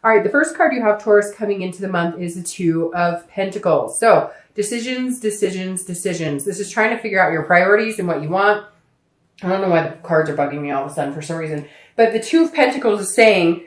All right, the first card you have, Taurus, coming into the month is the Two of Pentacles. So decisions, decisions, decisions. This is trying to figure out your priorities and what you want. I don't know why the cards are bugging me all of a sudden for some reason. But the Two of Pentacles is saying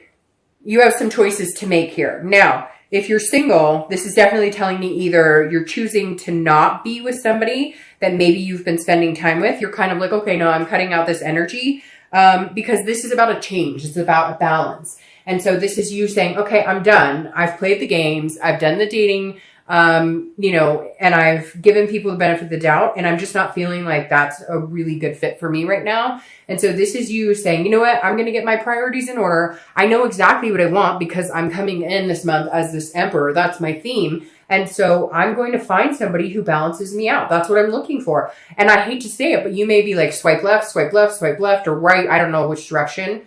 you have some choices to make here. Now, if you're single, this is definitely telling me either you're choosing to not be with somebody that maybe you've been spending time with. You're kind of like, okay, no, I'm cutting out this energy because this is about a change. It's about a balance. And so this is you saying, okay, I'm done. I've played the games. I've done the dating, you know, and I've given people the benefit of the doubt. And I'm just not feeling like that's a really good fit for me right now. And so this is you saying, you know what? I'm going to get my priorities in order. I know exactly what I want because I'm coming in this month as this emperor. That's my theme. And so I'm going to find somebody who balances me out. That's what I'm looking for. And I hate to say it, but you may be like swipe left, swipe left, swipe left, or right. I don't know which direction.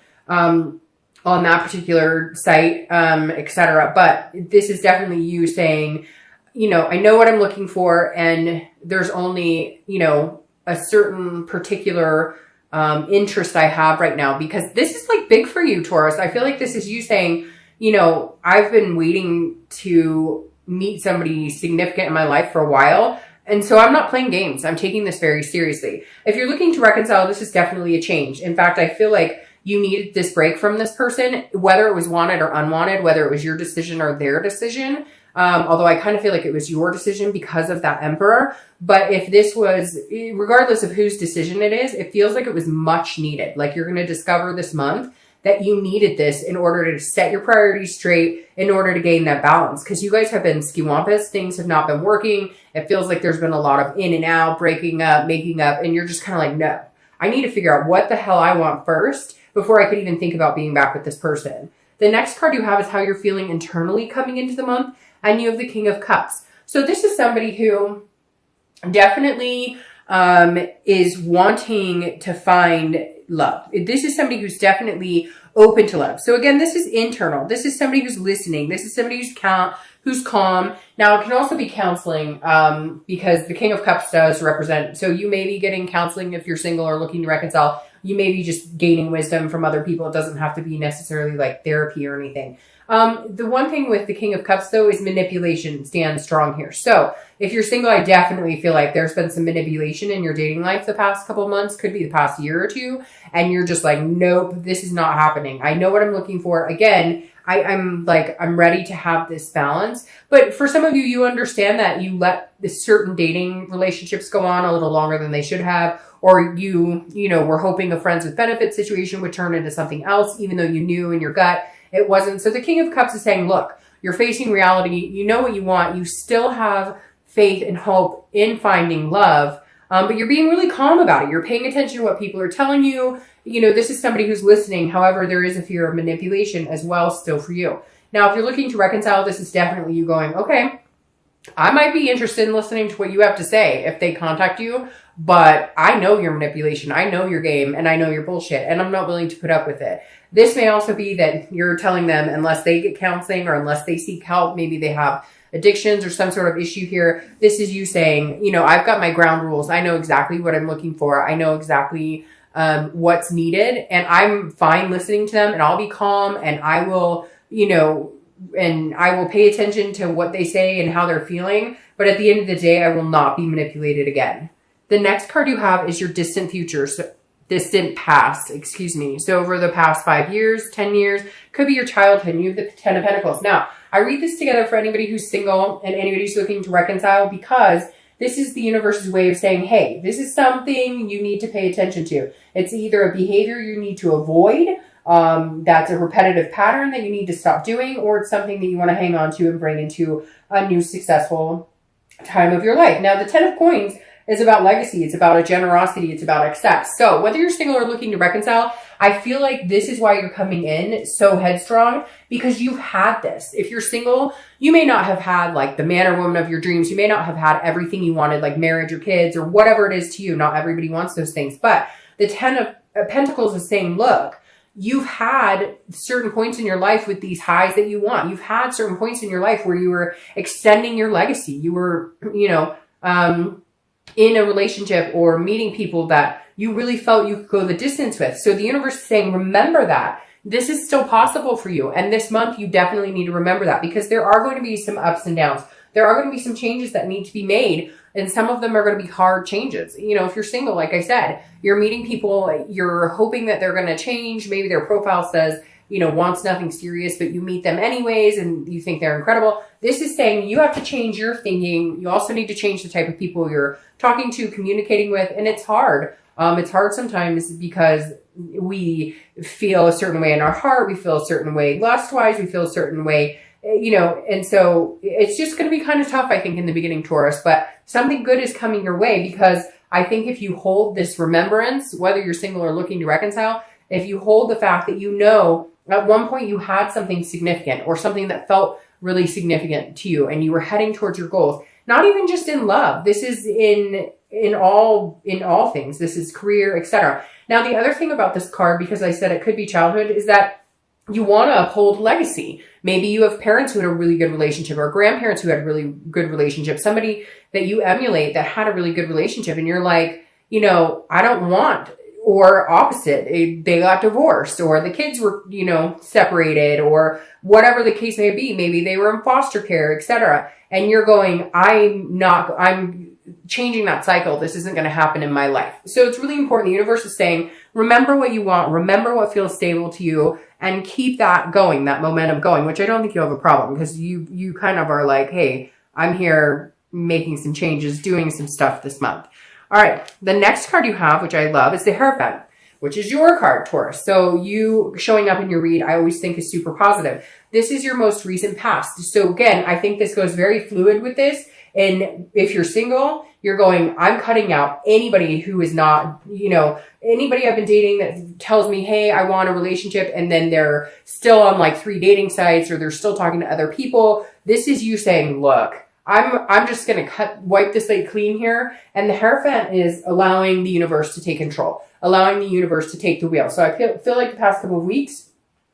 On that particular site, etc. But this is definitely you saying, you know, I know what I'm looking for, and there's only, you know, a certain particular interest I have right now, because this is like big for you, Taurus. I feel like this is you saying, you know, I've been waiting to meet somebody significant in my life for a while. And so I'm not playing games. I'm taking this very seriously. If you're looking to reconcile, this is definitely a change. In fact, I feel like you needed this break from this person, whether it was wanted or unwanted, whether it was your decision or their decision. Although I kind of feel like it was your decision because of that emperor. But if this was, regardless of whose decision it is, it feels like it was much needed. Like you're going to discover this month that you needed this in order to set your priorities straight, in order to gain that balance. Because you guys have been skiwampus. Things have not been working. It feels like there's been a lot of in and out, breaking up, making up. And you're just kind of like, no, I need to figure out what the hell I want first before I could even think about being back with this person. The next card you have is how you're feeling internally coming into the month. And you have the King of Cups. So this is somebody who definitely is wanting to find love. This is somebody who's definitely open to love. So again, this is internal. This is somebody who's listening. This is somebody who's calm. Now, it can also be counseling because the King of Cups does represent. So you may be getting counseling if you're single or looking to reconcile. You may be just gaining wisdom from other people. It doesn't have to be necessarily like therapy or anything. The one thing with the King of Cups, though, is manipulation stands strong here. So if you're single, I definitely feel like there's been some manipulation in your dating life the past couple months, could be the past year or two. And you're just like, nope, this is not happening. I know what I'm looking for. Again, I'm ready to have this balance. But for some of you, you understand that you let certain dating relationships go on a little longer than they should have. Or you know, were hoping a friends with benefits situation would turn into something else, even though you knew in your gut it wasn't. So the King of Cups is saying, look, you're facing reality. You know what you want. You still have faith and hope in finding love, but you're being really calm about it. You're paying attention to what people are telling you. You know, this is somebody who's listening. However, there is a fear of manipulation as well still for you. Now, if you're looking to reconcile, this is definitely you going, okay, I might be interested in listening to what you have to say if they contact you, but I know your manipulation. I know your game, and I know your bullshit, and I'm not willing to put up with it. This may also be that you're telling them unless they get counseling or unless they seek help, maybe they have addictions or some sort of issue here. This is you saying, you know, I've got my ground rules. I know exactly what I'm looking for. I know exactly what's needed, and I'm fine listening to them, and I'll be calm, and I will, you know, and I will pay attention to what they say and how they're feeling. But at the end of the day, I will not be manipulated again. The next card you have is your distant future. So distant past, excuse me. So over the past 5 years, 10 years, could be your childhood. You have the Ten of Pentacles. Now, I read this together for anybody who's single and anybody who's looking to reconcile, because this is the universe's way of saying, hey, this is something you need to pay attention to. It's either a behavior you need to avoid, that's a repetitive pattern that you need to stop doing, or it's something that you want to hang on to and bring into a new successful time of your life. Now, the Ten of Coins is about legacy. It's about a generosity. It's about excess. So whether you're single or looking to reconcile, I feel like this is why you're coming in so headstrong, because you've had this. If you're single, you may not have had like the man or woman of your dreams. You may not have had everything you wanted, like marriage or kids or whatever it is to you. Not everybody wants those things. But the Ten of Pentacles is saying, look, you've had certain points in your life with these highs that you want. You've had certain points in your life where you were extending your legacy. You were, you know, in a relationship or meeting people that you really felt you could go the distance with. So the universe is saying, remember that. this is still possible for you. And this month, you definitely need to remember that, because there are going to be some ups and downs. There are going to be some changes that need to be made. And some of them are going to be hard changes. You know, if you're single, like I said, you're meeting people, you're hoping that they're going to change. Maybe their profile says, you know, wants nothing serious, but you meet them anyways and you think they're incredible. This is saying you have to change your thinking. You also need to change the type of people you're talking to, communicating with. And it's hard. It's hard sometimes because we feel a certain way in our heart. We feel a certain way lust-wise. We feel a certain way, you know, and so it's just going to be kind of tough, I think, in the beginning, Taurus, but something good is coming your way, because I think if you hold this remembrance, whether you're single or looking to reconcile, if you hold the fact that, you know, at one point you had something significant or something that felt really significant to you and you were heading towards your goals, not even just in love. This is in all things. This is career, etc. Now, the other thing about this card, because I said it could be childhood, is that you want to uphold legacy. Maybe you have parents who had a really good relationship, or grandparents who had a really good relationship, somebody that you emulate that had a really good relationship. And you're like, you know, I don't want, or opposite, they got divorced, or the kids were, you know, separated, or whatever the case may be. Maybe they were in foster care, etc. And you're going, I'm changing that cycle. This isn't going to happen in my life. So it's really important. The universe is saying, remember what you want, remember what feels stable to you, and keep that going, that momentum going, which I don't think you have a problem, because you kind of are like, hey, I'm here making some changes, doing some stuff this month. All right. The next card you have, which I love, is the Hierophant, which is your card, Taurus. So you showing up in your read, I always think is super positive. This is your most recent past. So again, I think this goes very fluid with this. And if you're single, you're going, I'm cutting out anybody who is not, you know, anybody I've been dating that tells me, hey, I want a relationship, and then they're still on like 3 dating sites, or they're still talking to other people. This is you saying, look, I'm just going to wipe the slate clean here. And the Hierophant is allowing the universe to take control, allowing the universe to take the wheel. So I feel like the past couple of weeks,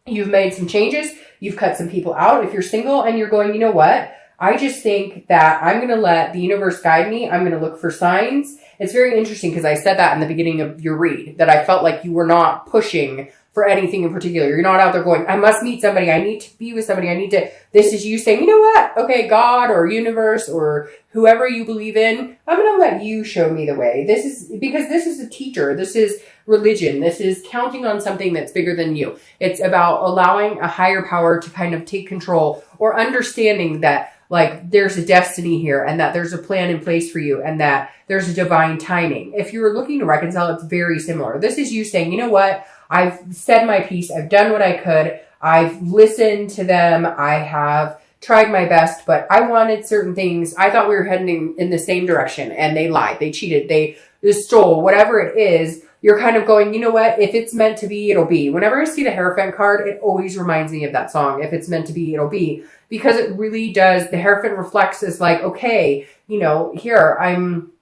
you've made some changes. You've cut some people out. If you're single and you're going, you know what? I just think that I'm going to let the universe guide me. I'm going to look for signs. It's very interesting because I said that in the beginning of your read, that I felt like you were not pushing for anything in particular. You're not out there going, I must meet somebody. I need to be with somebody. This is you saying, you know what? Okay, God or universe or whoever you believe in, I'm going to let you show me the way. This is because this is a teacher. This is religion. This is counting on something that's bigger than you. It's about allowing a higher power to kind of take control, or understanding that like there's a destiny here, and that there's a plan in place for you, and that there's a divine timing. If you're looking to reconcile, it's very similar. This is you saying, you know what? I've said my piece. I've done what I could. I've listened to them. I have tried my best, but I wanted certain things. I thought we were heading in the same direction, and they lied. They cheated. They stole, whatever it is. You're kind of going, you know what? If it's meant to be, it'll be. Whenever I see the Hierophant card, it always reminds me of that song. If it's meant to be, it'll be. Because it really does. The Hierophant reflects as like, okay, you know, here, I'm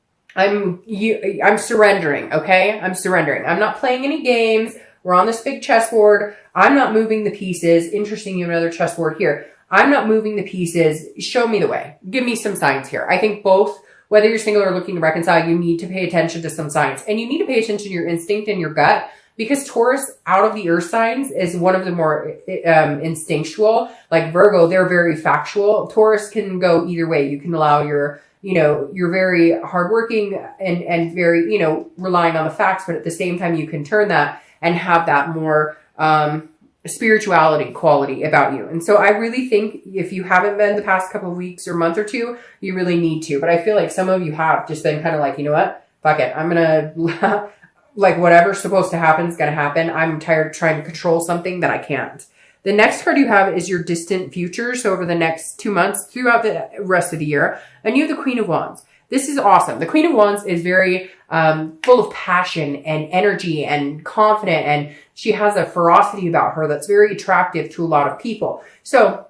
surrendering, okay? I'm surrendering. I'm not playing any games. We're on this big chessboard. I'm not moving the pieces. Interesting, you have another chessboard here. I'm not moving the pieces. Show me the way. Give me some signs here. I think both, whether you're single or looking to reconcile, you need to pay attention to some signs. And you need to pay attention to your instinct and your gut, because Taurus, out of the earth signs, is one of the more instinctual. Like Virgo, they're very factual. Taurus can go either way. You can allow your, you know, you're very hardworking and very, you know, relying on the facts, but at the same time, you can turn that and have that more spirituality quality about you. And so I really think if you haven't been the past couple of weeks or month or two, you really need to. But I feel like some of you have just been kind of like, you know what? Fuck it. I'm going to, like, whatever's supposed to happen is going to happen. I'm tired of trying to control something that I can't. The next card you have is your distant future. So over the next 2 months, throughout the rest of the year. And you have the Queen of Wands. This is awesome. The Queen of Wands is very full of passion and energy and confident, and she has a ferocity about her that's very attractive to a lot of people. So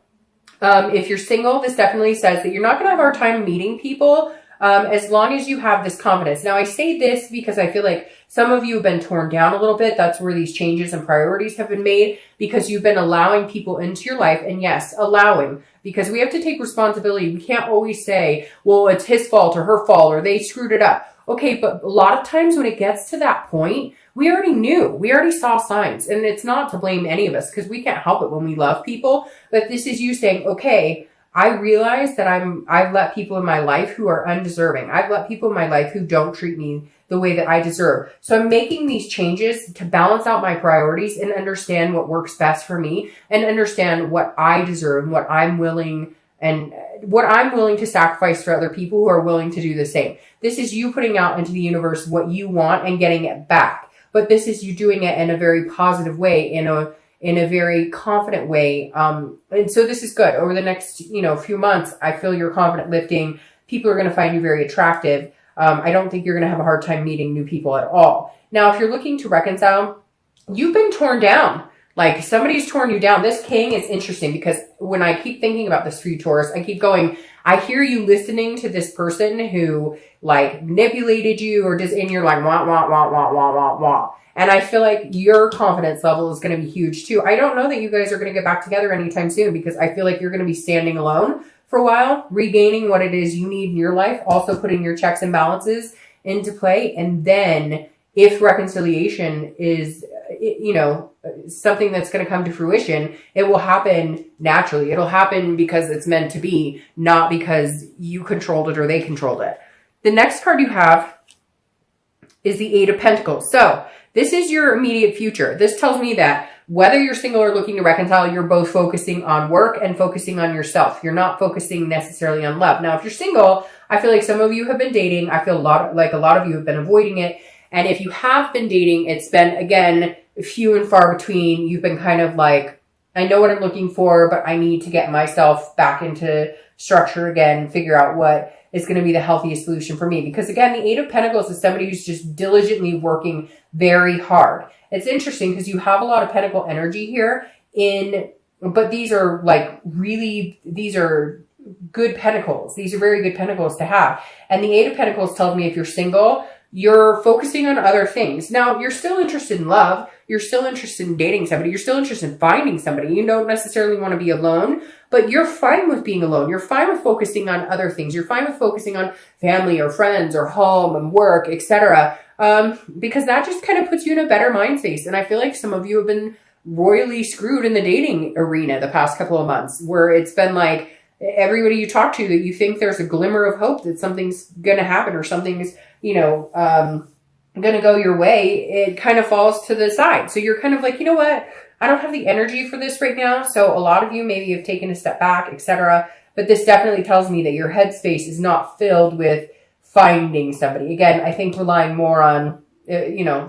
if you're single, this definitely says that you're not going to have a hard time meeting people as long as you have this confidence. Now, I say this because I feel like some of you have been torn down a little bit. That's where these changes and priorities have been made, because you've been allowing people into your life. And yes, allowing, because we have to take responsibility. We can't always say, well, it's his fault or her fault or they screwed it up. Okay, but a lot of times when it gets to that point, we already knew, we already saw signs. And it's not to blame any of us because we can't help it when we love people. But this is you saying, okay, I realize that I've let people in my life who are undeserving. I've let people in my life who don't treat me the way that I deserve. So I'm making these changes to balance out my priorities and understand what works best for me and understand what I deserve and what I'm willing to sacrifice for other people who are willing to do the same. This is you putting out into the universe what you want and getting it back. But this is you doing it in a very positive way, in a very confident way. And so this is good. Over the next, few months, I feel your confident lifting. People are going to find you very attractive. I don't think you're going to have a hard time meeting new people at all. Now, if you're looking to reconcile, you've been torn down. Like somebody's torn you down. This king is interesting because when I keep thinking about this for you, Taurus, I keep going, I hear you listening to this person who like manipulated you or just and you're like, wah, wah, wah, wah, wah, wah, wah. And I feel like your confidence level is going to be huge too. I don't know that you guys are going to get back together anytime soon because I feel like you're going to be standing alone for a while, regaining what it is you need in your life, also putting your checks and balances into play. And then if reconciliation is, something that's going to come to fruition, it will happen naturally. It'll happen because it's meant to be, not because you controlled it or they controlled it. The next card you have is the Eight of Pentacles. So this is your immediate future. This tells me that whether you're single or looking to reconcile, you're both focusing on work and focusing on yourself. You're not focusing necessarily on love. Now, if you're single, I feel like some of you have been dating. I feel like a lot of you have been avoiding it. And if you have been dating, it's been, again, few and far between. You've been kind of like, I know what I'm looking for, but I need to get myself back into structure again, figure out what is going to be the healthiest solution for me. Because again, the Eight of Pentacles is somebody who's just diligently working very hard. It's interesting because you have a lot of pentacle energy here but these are these are good pentacles. These are very good pentacles to have. And the Eight of Pentacles tells me if you're single, you're focusing on other things. Now, you're still interested in love. You're still interested in dating somebody. You're still interested in finding somebody. You don't necessarily want to be alone, but you're fine with being alone. You're fine with focusing on other things. You're fine with focusing on family or friends or home and work, etc. Because that just kind of puts you in a better mind space. And I feel like some of you have been royally screwed in the dating arena the past couple of months, where it's been like everybody you talk to that you think there's a glimmer of hope that something's going to happen or something's, going to go your way, it kind of falls to the side. So you're kind of like, you know what? I don't have the energy for this right now. So a lot of you maybe have taken a step back, etc. But this definitely tells me that your headspace is not filled with finding somebody. Again, I think relying more on,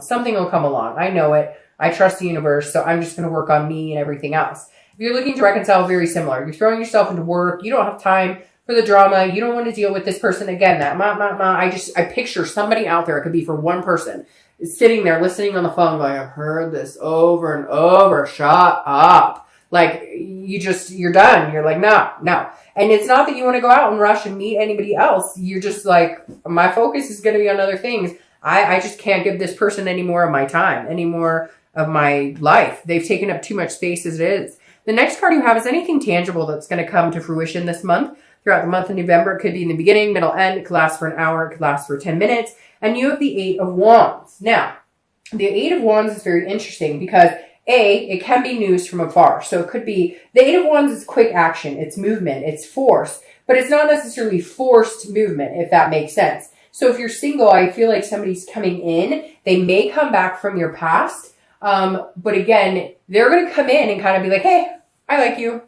something will come along. I know it. I trust the universe. So I'm just going to work on me and everything else. If you're looking to reconcile, very similar. You're throwing yourself into work. You don't have time for the drama. You don't want to deal with this person again. I picture somebody out there. It could be for one person sitting there listening on the phone going, I've heard this over and over. Shut up. Like you're done. You're like, no. And it's not that you want to go out and rush and meet anybody else. You're just like, my focus is going to be on other things. I just can't give this person any more of my time, any more of my life. They've taken up too much space as it is. The next card you have is anything tangible that's going to come to fruition this month. Throughout the month of November, it could be in the beginning, middle, end. It could last for an hour. It could last for 10 minutes. And you have the Eight of Wands. Now, the Eight of Wands is very interesting because it can be news from afar. So it could be, the Eight of Wands is quick action. It's movement. It's force. But it's not necessarily forced movement, if that makes sense. So if you're single, I feel like somebody's coming in. They may come back from your past. But again, they're going to come in and kind of be like, hey, I like you.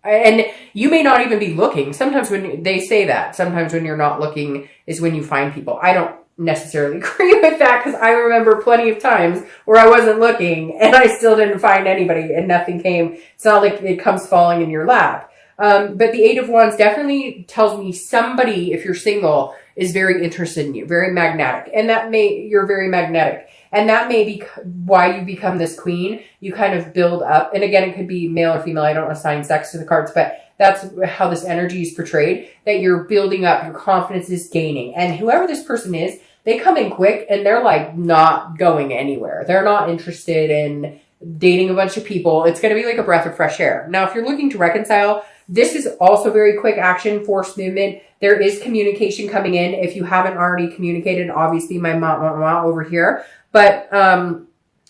And you may not even be looking. Sometimes when they say that, sometimes when you're not looking is when you find people. I don't necessarily agree with that because I remember plenty of times where I wasn't looking and I still didn't find anybody and nothing came. It's not like it comes falling in your lap. But the Eight of Wands definitely tells me somebody, if you're single, is very interested in you, very magnetic. And you're very magnetic. And that may be why you become this queen. You kind of build up. And again, it could be male or female. I don't assign sex to the cards, but that's how this energy is portrayed, that you're building up. Your confidence is gaining. And whoever this person is, they come in quick and they're like not going anywhere. They're not interested in dating a bunch of people. It's going to be like a breath of fresh air. Now, if you're looking to reconcile, this is also very quick action, forced movement, there is communication coming in. If you haven't already communicated, obviously my mom over here, but,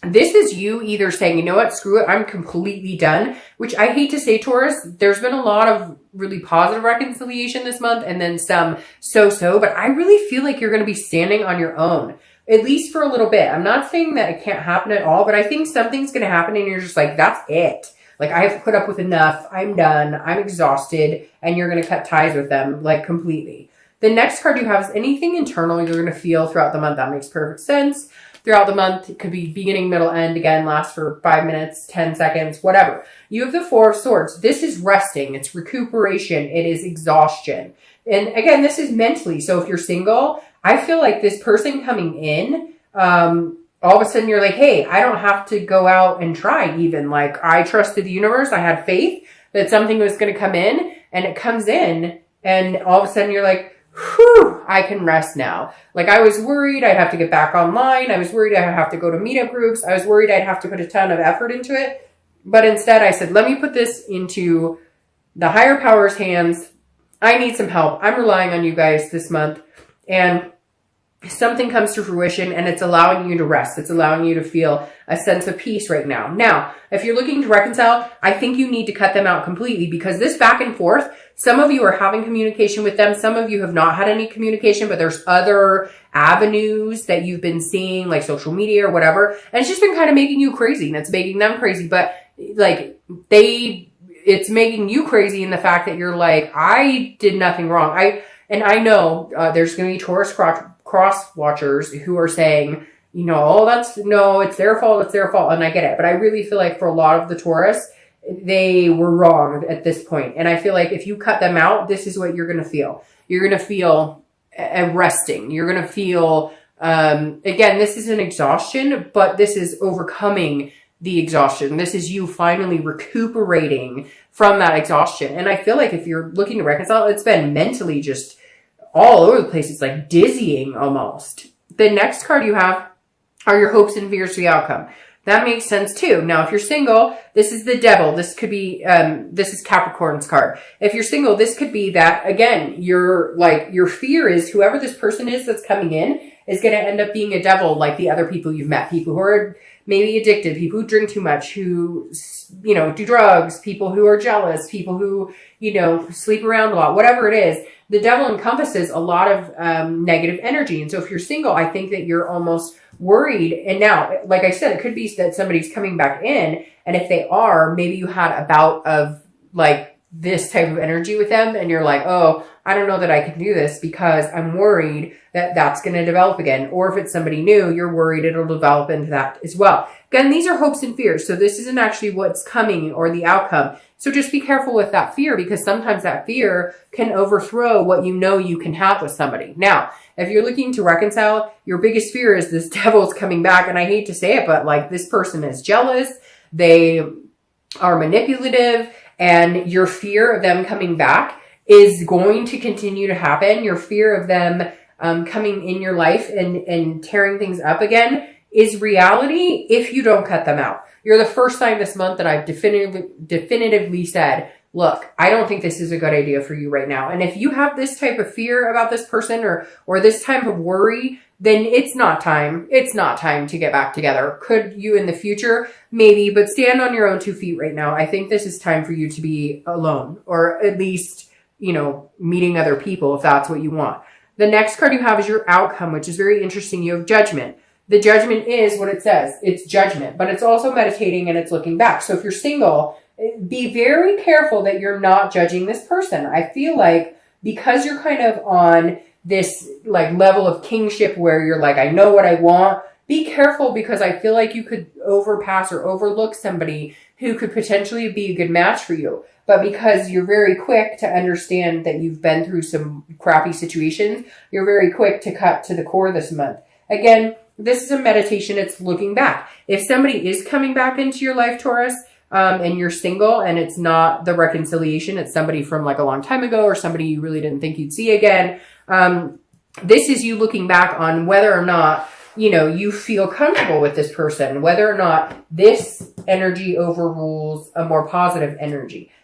this is you either saying, you know what, screw it, I'm completely done, which I hate to say, Taurus, there's been a lot of really positive reconciliation this month and then some so-so, but I really feel like you're going to be standing on your own, at least for a little bit. I'm not saying that it can't happen at all, but I think something's going to happen and you're just like, that's it. Like, I have put up with enough. I'm done. I'm exhausted. And you're going to cut ties with them, like, completely. The next card you have is anything internal you're going to feel throughout the month. That makes perfect sense. Throughout the month, it could be beginning, middle, end. Again, lasts for 5 minutes, 10 seconds, whatever. You have the Four of Swords. This is resting. It's recuperation. It is exhaustion. And again, this is mentally. So if you're single, I feel like this person coming in, all of a sudden you're like, hey, I don't have to go out and try even. Like, I trusted the universe. I had faith that something was going to come in, and it comes in, and all of a sudden you're like, whew, I can rest now. Like, I was worried I'd have to get back online. I was worried I'd have to go to meetup groups. I was worried I'd have to put a ton of effort into it. But instead I said, let me put this into the higher power's hands. I need some help. I'm relying on you guys this month. And something comes to fruition, and it's allowing you to rest. It's allowing you to feel a sense of peace right now. Now, if you're looking to reconcile, I think you need to cut them out completely, because this back and forth, some of you are having communication with them. Some of you have not had any communication, but there's other avenues that you've been seeing, like social media or whatever. And it's just been kind of making you crazy, and it's making them crazy. But like, it's making you crazy in the fact that you're like, I did nothing wrong. I know there's going to be Taurus cross watchers who are saying, you know, oh, it's their fault. It's their fault. And I get it. But I really feel like for a lot of the Taurus, they were wrong at this point. And I feel like if you cut them out, this is what you're going to feel. You're going to feel resting. You're going to feel, again, this is an exhaustion, but this is overcoming the exhaustion. This is you finally recuperating from that exhaustion. And I feel like if you're looking to reconcile, it's been mentally just all over the place. It's like dizzying almost. The next card you have are your hopes and fears for the outcome. That makes sense too. Now, if you're single, this is the Devil. This could be, this is Capricorn's card. If you're single, this could be that, again, your fear is whoever this person is that's coming in is going to end up being a devil like the other people you've met. People who are maybe addicted, people who drink too much, who, you know, do drugs, people who are jealous, people who, you know, sleep around a lot, whatever it is. The devil encompasses a lot of negative energy. And so if you're single, I think that you're almost worried. And now, like I said, it could be that somebody's coming back in. And if they are, maybe you had a bout of like this type of energy with them. And you're like, oh, I don't know that I can do this because I'm worried that that's going to develop again. Or if it's somebody new, you're worried it'll develop into that as well. Again, these are hopes and fears. So this isn't actually what's coming or the outcome. So just be careful with that fear, because sometimes that fear can overthrow what you know you can have with somebody. Now, if you're looking to reconcile, your biggest fear is this devil's coming back. And I hate to say it, but like, this person is jealous. They are manipulative, and your fear of them coming back is going to continue to happen. Your fear of them coming in your life and tearing things up again is reality if you don't cut them out. You're the first time this month that I've definitively said, look, I don't think this is a good idea for you right now. And if you have this type of fear about this person or this type of worry, then it's not time. It's not time to get back together. Could you in the future? Maybe, but stand on your own 2 feet right now. I think this is time for you to be alone, or at least, you know, meeting other people if that's what you want. The next card you have is your outcome, which is very interesting. You have Judgment. The Judgment is what it says. It's judgment, but it's also meditating and it's looking back. So if you're single, be very careful that you're not judging this person. I feel like because you're kind of on this like level of kingship where you're like, I know what I want, be careful, because I feel like you could overpass or overlook somebody who could potentially be a good match for you. But because you're very quick to understand that you've been through some crappy situations, you're very quick to cut to the core this month. Again, this is a meditation. It's looking back. If somebody is coming back into your life, Taurus, and you're single and it's not the reconciliation, it's somebody from like a long time ago or somebody you really didn't think you'd see again. This is you looking back on whether or not, you know, you feel comfortable with this person, whether or not this energy overrules a more positive energy.